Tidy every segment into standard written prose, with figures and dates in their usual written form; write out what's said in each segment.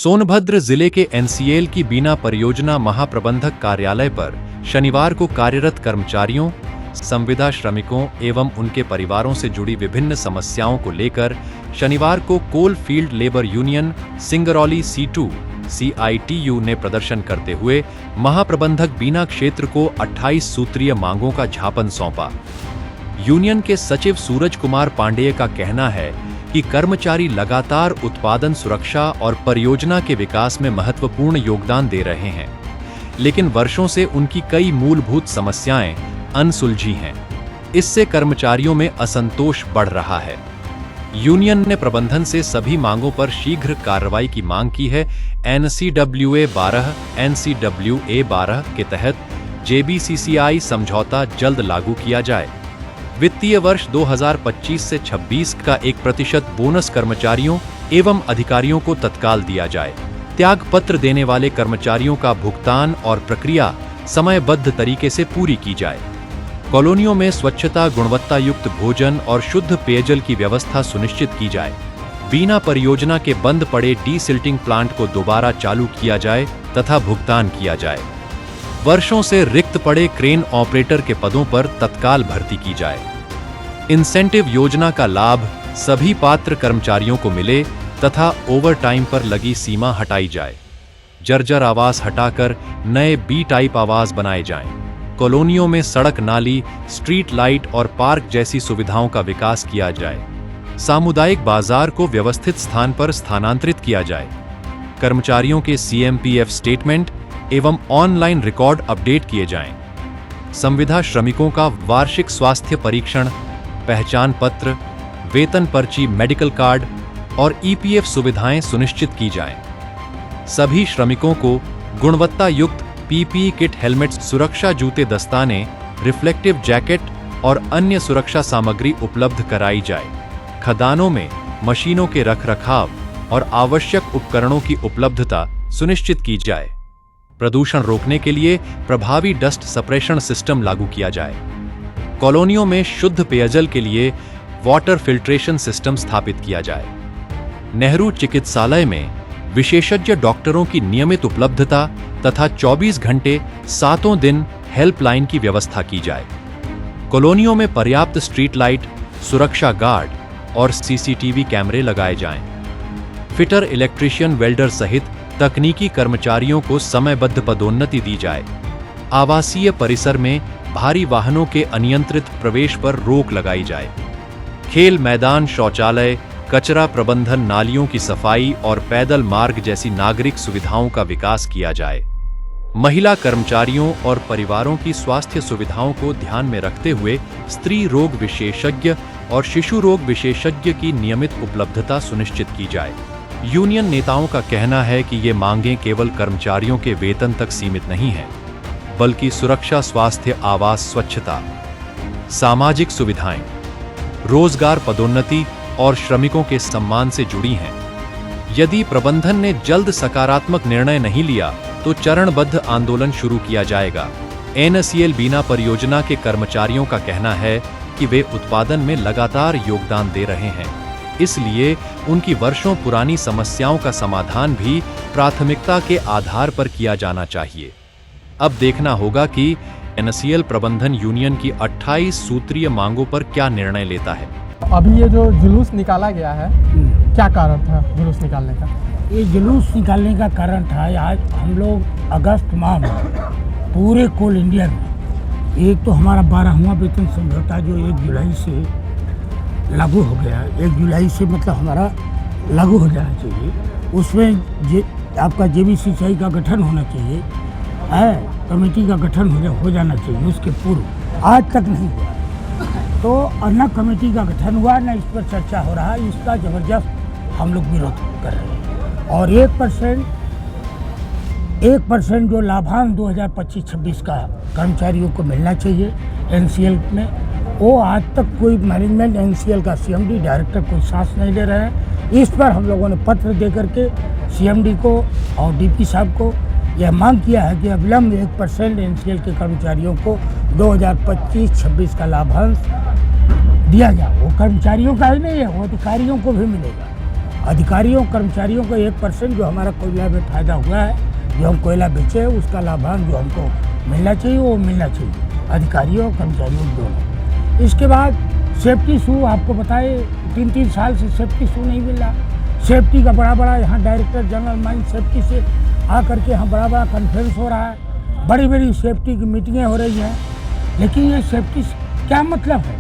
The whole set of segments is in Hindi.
सोनभद्र जिले के एनसीएल की बीना परियोजना महाप्रबंधक कार्यालय पर शनिवार को कार्यरत कर्मचारियों, संविदा श्रमिकों एवं उनके परिवारों से जुड़ी विभिन्न समस्याओं को लेकर शनिवार को coal field labour union Singrauli C2 CITU ने प्रदर्शन करते हुए महाप्रबंधक बीना क्षेत्र को 28 सूत्रीय मांगों का ज्ञापन सौंपा। यूनियन के सचिव सूरज कुमार पांडेय का कहना है कि कर्मचारी लगातार उत्पादन सुरक्षा और परियोजना के विकास में महत्वपूर्ण योगदान दे रहे हैं, लेकिन वर्षों से उनकी कई मूलभूत समस्याएं अनसुलझी हैं। इससे कर्मचारियों में असंतोष बढ़ रहा है। यूनियन ने प्रबंधन से सभी मांगों पर शीघ्र कार्रवाई की मांग की है। NCWA 12 NCWA 12 के तहत JBCCI समझौता जल्द लागू किया जाए। वित्तीय वर्ष 2025 से 26 का 1% बोनस कर्मचारियों एवं अधिकारियों को तत्काल दिया जाए। त्याग पत्र देने वाले कर्मचारियों का भुगतान और प्रक्रिया समयबद्ध तरीके से पूरी की जाए। कॉलोनियों में स्वच्छता, गुणवत्ता युक्त भोजन और शुद्ध पेयजल की व्यवस्था सुनिश्चित की जाए। बीना परियोजना के बंद पड़े डीसिल्टिंग प्लांट को दोबारा चालू किया जाए तथा भुगतान किया जाए। वर्षों से रिक्त पड़े क्रेन ऑपरेटर के पदों पर तत्काल भर्ती की जाए। इंसेंटिव योजना का लाभ सभी पात्र कर्मचारियों को मिले तथा ओवरटाइम पर लगी सीमा हटाई जाए। जर्जर आवास हटाकर नए B टाइप आवास बनाए जाएं। कॉलोनियों में सड़क, नाली, स्ट्रीट लाइट और पार्क जैसी सुविधाओं का विकास किया जाए। सामुदायिक बाजार को व्यवस्थित स्थान पर स्थानांतरित किया जाए। कर्मचारियों के CMPF स्टेटमेंट एवं ऑनलाइन रिकॉर्ड अपडेट किए जाएं। संविदा श्रमिकों का वार्षिक स्वास्थ्य परीक्षण, पहचान पत्र, वेतन पर्ची, मेडिकल कार्ड और EPF सुविधाएं सुनिश्चित की जाएं। सभी श्रमिकों को गुणवत्ता युक्त PPE किट, हेलमेट, सुरक्षा जूते, दस्ताने, रिफ्लेक्टिव जैकेट और अन्य सुरक्षा सामग्री उपलब्ध कराई जाए। खदानों में मशीनों के रखरखाव और आवश्यक उपकरणों की उपलब्धता सुनिश्चित की जाए। प्रदूषण रोकने के लिए प्रभावी डस्ट सप्रेशन सिस्टम लागू किया जाए। कॉलोनियों में शुद्ध पेयजल के लिए वाटर फिल्ट्रेशन सिस्टम स्थापित किया जाए। नेहरू चिकित्सालय में विशेषज्ञ डॉक्टरों की नियमित उपलब्धता तथा 24 घंटे 7 दिन हेल्पलाइन की व्यवस्था की जाए। कॉलोनियों में पर्याप्त स्ट्रीट लाइट, सुरक्षा गार्ड और CCTV कैमरे लगाए जाएं। फिटर, इलेक्ट्रीशियन, वेल्डर सहित तकनीकी कर्मचारियों को समयबद्ध पदोन्नति दी जाए। आवासीय परिसर में भारी वाहनों के अनियंत्रित प्रवेश पर रोक लगाई जाए। खेल मैदान, शौचालय, कचरा प्रबंधन, नालियों की सफाई और पैदल मार्ग जैसी नागरिक सुविधाओं का विकास किया जाए। महिला कर्मचारियों और परिवारों की स्वास्थ्य सुविधाओं को ध्यान में रखते हुए स्त्री रोग विशेषज्ञ और शिशु रोग विशेषज्ञ की नियमित उपलब्धता सुनिश्चित की जाए। यूनियन नेताओं का कहना है कि ये मांगें केवल कर्मचारियों के वेतन तक सीमित नहीं हैं, बल्कि सुरक्षा, स्वास्थ्य, आवास, स्वच्छता, सामाजिक सुविधाएं, रोजगार, पदोन्नति और श्रमिकों के सम्मान से जुड़ी हैं। यदि प्रबंधन ने जल्द सकारात्मक निर्णय नहीं लिया तो चरणबद्ध आंदोलन शुरू किया जाएगा। NCL बीना परियोजना के कर्मचारियों का कहना है कि वे उत्पादन में लगातार योगदान दे रहे हैं, इसलिए उनकी वर्षों पुरानी समस्याओं का समाधान भी प्राथमिकता के आधार पर किया जाना चाहिए। अब देखना होगा कि NCL प्रबंधन यूनियन की 28 सूत्रीय मांगों पर क्या निर्णय लेता है। अभी ये जो जुलूस निकाला गया है, क्या कारण था जुलूस निकालने का? ये जुलूस निकालने का कारण था, आज हम लोग अगस्त माह में पूरे कोल इंडिया में एक तो हमारा 12वां वेतन समझौता जो 1 जुलाई से लागू हो गया, 1 जुलाई से मतलब हमारा लागू हो जाना चाहिए। उसमें आपका JBCCI का गठन होना चाहिए, कमेटी का गठन हो जाना चाहिए। उसके पूर्व आज तक नहीं हुआ, तो न कमेटी का गठन हुआ, न इस पर चर्चा हो रहा। इसका जबरदस्त हम लोग विरोध कर रहे हैं। और 1% जो लाभांश 2025-26 का कर्मचारियों को मिलना चाहिए NCL में, वो आज तक कोई मैनेजमेंट, NCL का CMD, डायरेक्टर कोई सांस नहीं ले रहे हैं। इस पर हम लोगों ने पत्र दे करके CMD को और DP साहब को यह मांग किया है कि अविलंब 1% NCL के कर्मचारियों को 2025-26 का लाभांश दिया जाए। वो कर्मचारियों का ही नहीं है, वो अधिकारियों को भी मिलेगा। अधिकारियों कर्मचारियों को 1% जो हमारा कोयला में फायदा हुआ है, जो हम कोयला बेचे हैं उसका लाभांश जो हमको मिलना चाहिए वो मिलना चाहिए अधिकारियों कर्मचारियों दोनों। इसके बाद सेफ्टी शू आपको बताए 3-3 साल से सेफ्टी शू नहीं मिल रहा। सेफ्टी का बड़ा यहाँ डायरेक्टर जनरल माइन सेफ्टी से आकर के यहाँ बड़ा कॉन्फ्रेंस हो रहा है, बड़ी सेफ्टी की मीटिंगें हो रही हैं, लेकिन ये सेफ्टी क्या मतलब है?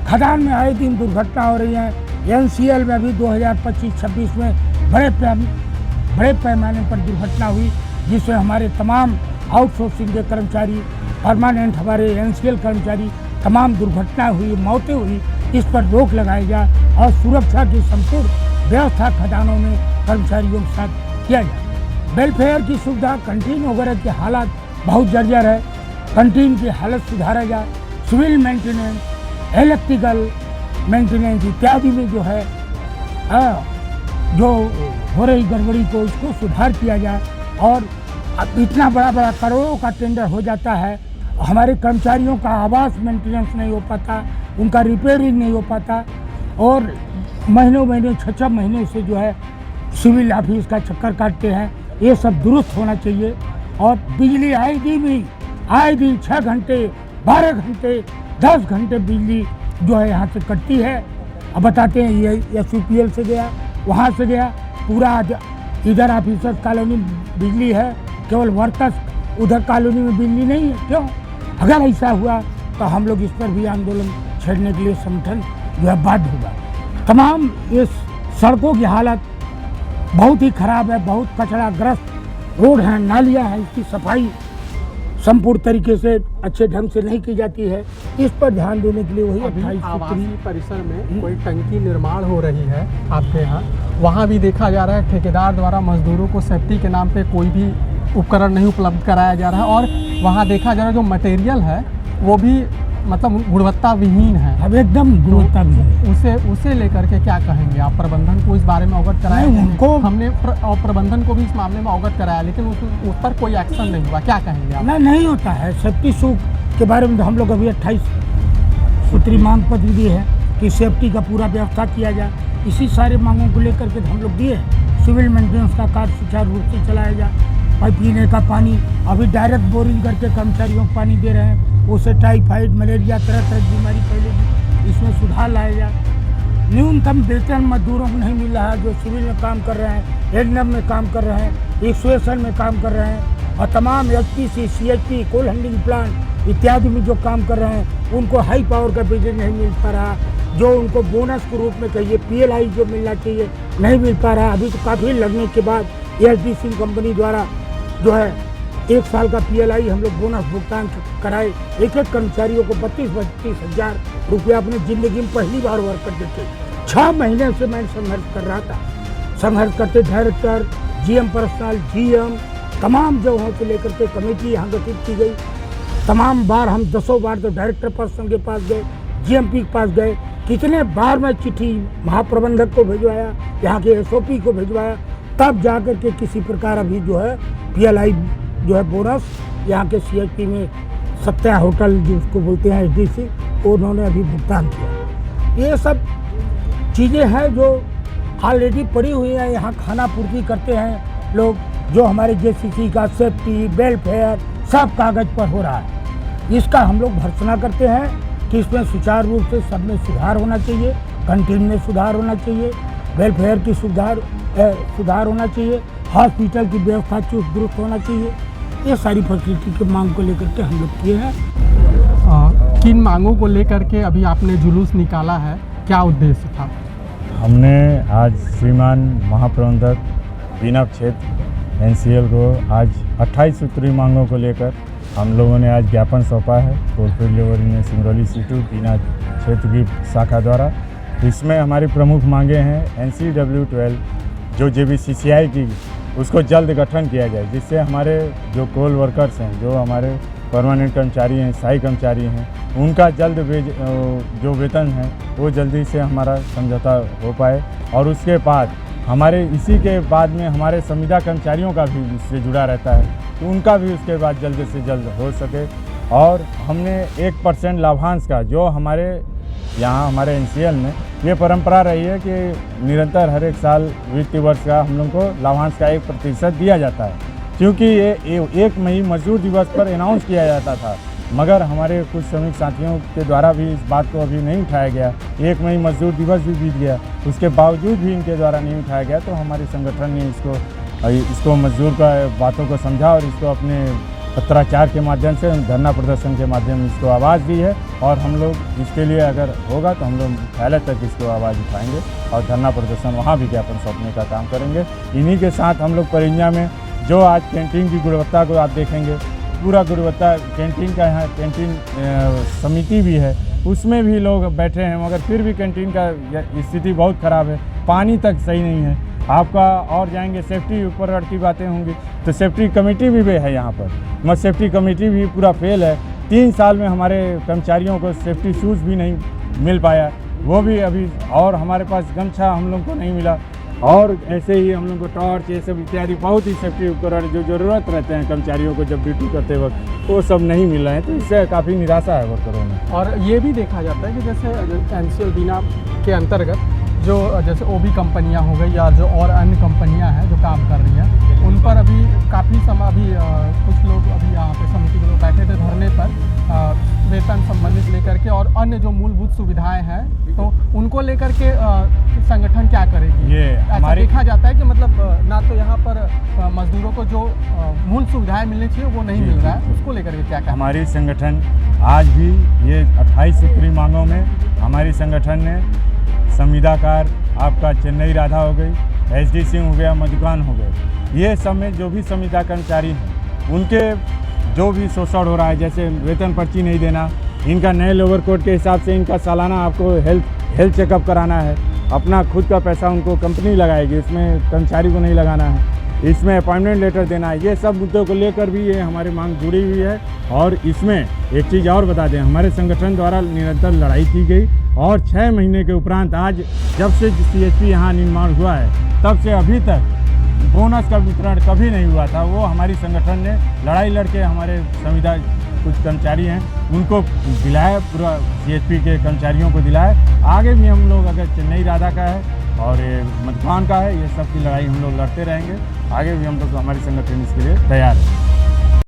खदान में आए दिन दुर्घटना हो रही है। NCL में भी 2025-26 में बड़े पैमाने पर दुर्घटना हुई, जिससे हमारे तमाम आउटसोर्सिंग के कर्मचारी, परमानेंट हमारे NCL कर्मचारी तमाम दुर्घटना हुई, मौतें हुई। इस पर रोक लगाई जाए और सुरक्षा की संपूर्ण व्यवस्था खदानों में कर्मचारियों के साथ किया जाए। वेलफेयर की सुविधा, कैंटीन वगैरह की हालत बहुत जर्जर है, कैंटीन की हालत सुधारा जाए। सिविल मेंटेनेंस, इलेक्ट्रिकल मेंटेनेंस इत्यादि में जो है जो हो रही गड़बड़ी को इसको सुधार किया जाए। और अब इतना बड़ा करोड़ों का टेंडर हो जाता है, हमारे कर्मचारियों का आवास मेंटेनेंस नहीं हो पाता, उनका रिपेयरिंग नहीं हो पाता, और महीनों 6 महीने से जो है सिविल ऑफिस का चक्कर काटते हैं। ये सब दुरुस्त होना चाहिए। और बिजली आए दिन 6 घंटे, 12 घंटे, 10 घंटे बिजली जो है यहाँ से कटती है। अब बताते हैं ये SUPL से गया, वहाँ से गया, पूरा इधर ऑफिसर्स कॉलोनी बिजली है, केवल वर्कर्स उधर कॉलोनी में बिजली नहीं है। क्यों? अगर ऐसा हुआ तो हम लोग इस पर भी आंदोलन छेड़ने के लिए संगठन जो है बाध्य होगा। तमाम इस सड़कों की हालत बहुत ही खराब है, बहुत कचराग्रस्त रोड हैं, नालियाँ हैं, इसकी सफाई संपूर्ण तरीके से अच्छे ढंग से नहीं की जाती है। इस पर ध्यान देने के लिए वही 28 आवासीय परिसर में कोई टंकी निर्माण हो रही है आपके यहाँ, वहाँ भी देखा जा रहा है ठेकेदार द्वारा मजदूरों को सेफ्टी के नाम पे कोई भी उपकरण नहीं उपलब्ध कराया जा रहा है, और वहाँ देखा जा रहा है जो मटेरियल है वो भी मतलब गुणवत्ता विहीन है। अब एकदम गुणवत्ता विहीन। उसे लेकर के क्या कहेंगे आप? प्रबंधन को इस बारे में अवगत कराया? उनको हमने प्रबंधन को भी इस मामले में अवगत कराया, लेकिन उस पर कोई एक्शन नहीं हुआ, क्या कहेंगे आप? नहीं होता है। सेफ्टी शू के बारे में तो हम लोग अभी 28 सूत्री मांग पत्र दिए हैं कि सेफ्टी का पूरा व्यवस्था किया जाए। इसी सारे मांगों को लेकर के हम लोग दिए हैं। सिविल मेंटेनेंस का कार्य सुचारू रूप से चलाया जाए। और पीने का पानी अभी डायरेक्ट बोरिंग करके कर्मचारियों को पानी दे रहे हैं, उससे टाइफाइड, मलेरिया, तरह की बीमारी फैलेगी। इसमें सुधार लाया जाए। न्यूनतम वेतन मजदूरों को नहीं मिल रहा है, जो सिविल में काम कर रहे हैं, एडनम में काम कर रहे हैं, एक्सवेशन में काम कर रहे हैं, और तमाम HPC, CHP, coal handling plant इत्यादि में जो काम कर रहे हैं, उनको हाई पावर का वेतन नहीं मिल पा रहा। जो उनको बोनस के रूप में कहिए PLI जो मिलना चाहिए नहीं मिल पा रहा। अभी तो काफ़ी लगने के बाद SDC कंपनी द्वारा जो है 1 साल का PLI हम लोग बोनस भुगतान कराए। एक कर्मचारियों को 32-32 हज़ार रुपया अपनी ज़िंदगी में पहली बार वर्क करते थे। 6 महीने से मैं संघर्ष कर रहा था। संघर्ष करते डायरेक्टर, GM पर्सनल, GM तमाम जगहों से लेकर के कमेटी यहाँ गठित की गई। तमाम बार हम 10 बार तो डायरेक्टर पर्सनल के पास गए, GMP के पास गए। कितने बार मैं चिट्ठी महाप्रबंधक को भिजवाया, यहाँ के SOP को भिजवाया, तब जाकर के किसी प्रकार अभी जो है PLI जो है बोनस यहाँ के CHP में सत्या होटल जिसको बोलते हैं SDC, उन्होंने अभी भुगतान किया। ये सब चीज़ें हैं जो ऑलरेडी पड़ी हुई हैं। यहाँ खाना पूर्ति करते हैं लोग, जो हमारे JCC का सेफ्टी, वेलफेयर सब कागज़ पर हो रहा है। इसका हम लोग भर्त्सना करते हैं कि इसमें सुचारू रूप से सब में सुधार होना चाहिए, कैंटीन में सुधार होना चाहिए, वेलफेयर की सुधार होना चाहिए, हॉस्पिटल की व्यवस्था चुस्त दुरुस्त होना चाहिए। ये सारी फैसिलिटी की मांग को लेकर के हम लोग किए हैं। किन मांगों को लेकर के अभी आपने जुलूस निकाला है, क्या उद्देश्य था? हमने आज श्रीमान महाप्रबंधक बीना क्षेत्र NCL को आज 28 सूत्री मांगों को लेकर हम लोगों ने आज ज्ञापन सौंपा है टोल फ्री डिलीवरी में सिंगरौली C2 बीना क्षेत्र की शाखा द्वारा। इसमें हमारी प्रमुख मांगे हैं NCW12 जो JBCCI की उसको जल्द गठन किया जाए, जिससे हमारे जो कोल वर्कर्स हैं, जो हमारे परमानेंट कर्मचारी हैं, स्थायी कर्मचारी हैं, उनका जल्द जो वेतन है वो जल्दी से हमारा समझौता हो पाए। और उसके बाद हमारे इसी के बाद में हमारे संविदा कर्मचारियों का भी इससे जुड़ा रहता है, तो उनका भी उसके बाद जल्द से जल्द हो सके। और हमने 1% लाभांश का जो हमारे यहाँ हमारे NCL में ये परंपरा रही है कि निरंतर हर एक साल वित्तीय वर्ष का हम लोग को लाभांश का 1% दिया जाता है, क्योंकि ये 1 मई मजदूर दिवस पर अनाउंस किया जाता था, मगर हमारे कुछ श्रमिक साथियों के द्वारा भी इस बात को अभी नहीं उठाया गया। 1 मई मजदूर दिवस भी बीत गया, उसके बावजूद भी इनके द्वारा नहीं उठाया गया। तो हमारे संगठन ने इसको मजदूर का बातों को समझा और इसको अपने पत्राचार के माध्यम से, धरना प्रदर्शन के माध्यम से इसको आवाज़ दी है। और हम लोग इसके लिए अगर होगा तो हम लोग मुख्यालय तक इसको आवाज़ उठाएंगे और धरना प्रदर्शन वहाँ भी ज्ञापन सौंपने का काम करेंगे। इन्हीं के साथ हम लोग परिंजा में जो आज कैंटीन की गुणवत्ता को आप देखेंगे, पूरा गुणवत्ता कैंटीन का, यहाँ कैंटीन समिति भी है, उसमें भी लोग बैठे हैं, मगर फिर भी कैंटीन का स्थिति बहुत ख़राब है, पानी तक सही नहीं है। आपका और जाएंगे सेफ्टी ऊपर की बातें होंगी तो सेफ्टी कमेटी भी है यहाँ पर, मगर सेफ्टी कमेटी भी पूरा फेल है। 3 साल में हमारे कर्मचारियों को सेफ्टी शूज़ भी नहीं मिल पाया, वो भी अभी, और हमारे पास गमछा हम लोग को नहीं मिला, और ऐसे ही हम लोग को टॉर्च ये सब इत्यादि बहुत ही सेफ्टी उपकरण जो ज़रूरत रहते हैं कर्मचारियों को जब ड्यूटी करते वक्त, वो सब नहीं मिल रहे हैं। तो इससे काफ़ी निराशा है वर्करों में। और ये भी देखा जाता है कि जैसे NCL बीना के अंतर्गत जो जैसे OB कंपनियां हो गई या जो और अन्य कंपनियां हैं जो काम कर रही हैं, उन पर अभी काफ़ी समय अभी कुछ लोग अभी यहाँ पे समिति के लोग बैठे थे धरने पर, वेतन संबंधित लेकर के और अन्य जो मूलभूत सुविधाएं हैं, तो उनको लेकर के संगठन क्या करेगी? ये ऐसा देखा जाता है कि मतलब ना तो यहाँ पर मजदूरों को जो मूल सुविधाएं मिलनी चाहिए वो नहीं मिल रहा है, उसको लेकर के क्या करें? हमारी संगठन आज भी ये 28 सूत्री मांगों में हमारी संगठन ने संविदाकार, आपका चेन्नई राधा हो गई, HD सिंह हो गया, मधुकान हो गए, ये सब में जो भी संविदा कर्मचारी हैं उनके जो भी शोषण हो रहा है, जैसे वेतन पर्ची नहीं देना, इनका नए लेबर कोड के हिसाब से इनका सालाना आपको हेल्थ चेकअप कराना है, अपना खुद का पैसा उनको कंपनी लगाएगी, इसमें कर्मचारी को नहीं लगाना है, इसमें अपॉइंटमेंट लेटर देना है, ये सब मुद्दों को लेकर भी ये हमारी मांग जुड़ी हुई है। और इसमें एक चीज़ और बता दें, हमारे संगठन द्वारा निरंतर लड़ाई की गई और 6 महीने के उपरांत आज जब से CHP यहाँ निर्माण हुआ है तब से अभी तक बोनस का वितरण कभी नहीं हुआ था। वो हमारी संगठन ने लड़ाई लड़के हमारे संविदा कुछ कर्मचारी हैं उनको दिलाया, पूरा CHP के कर्मचारियों को दिलाया। आगे भी हम लोग, अगर चेन्नई राधा का है और ये मधुकान का है, ये सब की लड़ाई हम लोग लड़ते रहेंगे। आगे भी हम लोग, हमारी संगठन इसके लिए तैयार है।